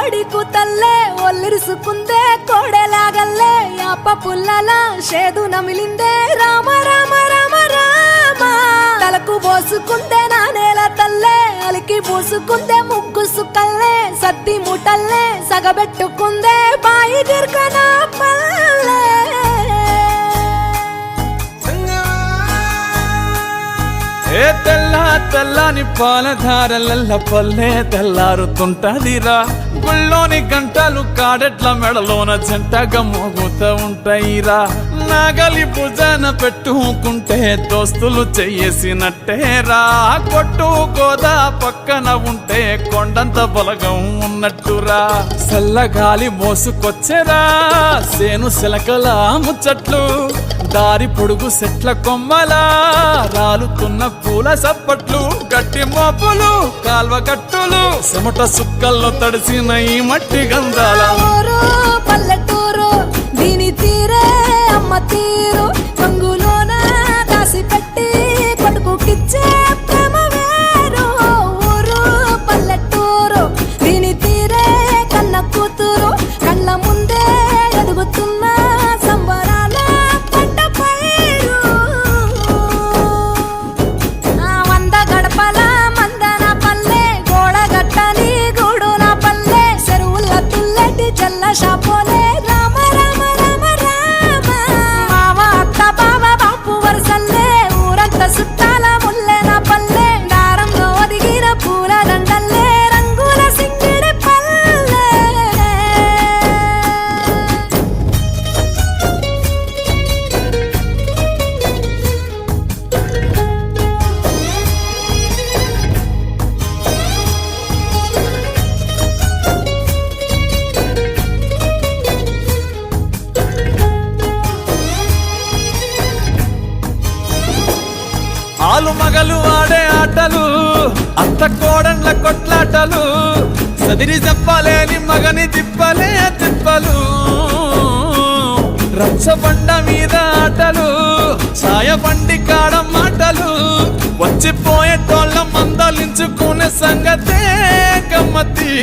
కోడి కూతల్లే ఒల్లిరుసుకుందే కోడెలాగల్లే యాప పుల్లల షేదు నమిలిందే రామ రామ రామ రామ తలకు పోసుకుందే నానేల తల్లే అలికి పూసుకుందే ముగ్గు సుక్కల్లే సద్ది ముటల్లే సగబెట్టుకుందే బాయి దిర్కన పల్లె ఏ తెల్ల తెల్లని పాలధారలల్ల పల్లె తెల్లారుతుంటదిరా గుళ్ళోని గంటలు కాడెట్ల మెడలోన జంటగా మోగుతూ ఉంటాయిరా నాగలి భుజాన పెట్టుకుంటే దోస్తులు చెయ్యేసినట్టేరా కొట్టు గోదా పక్కన ఉంటే కొండంత బలగం ఉన్నట్టురా చల్లగాలి మోసుకొచ్చెరా సేను సిలకల ముచ్చట్లు దారి పొడుగు సెట్ల కొమ్మలా రాలుతున్న పూల సప్పట్లు గట్టి మోపులు కాల్వ గట్టులు చెమట సుక్కల్లో తడిసిన ఈ మట్టి గంధాల పల్లెటూరు దీని తీరే అమ్మ తీరు కంగులోన దాసి పెట్టి కొడుకుకిచ్చే ప్రేమ వేరు ఊరు పల్లెటూరు దీని తీరే కన్న కూతురు కళ్ళ ముందే ఎదుగుతున్న సంబరాల పంట పైరు వంద గడపల మందన పల్లె గోడ గట్టని గూడున పల్లె చెరువుల తుల్లటి జల్ల షాపోలే రామ రామ రామ రామ మావ అత్త బావ బాపు వరసల్లే ఊరంత సుట్టాల ముల్లెన పల్లె దారంలో ఒదిగిన పూల దండల్లే రంగుల సింగిడి పల్లె ఆలు మగలు ఆడే ఆటలు అత్త కోడన్ల కొట్లాటలు సదిరి చెప్పలేని మగని తిప్పలే తిప్పలు రచ్చబండ మీద ఆటలు ఛాయబండి కాడ మాటలు వచ్చిపోయేటోళ్ళ మందలించుకునే సంగతే గమ్మతి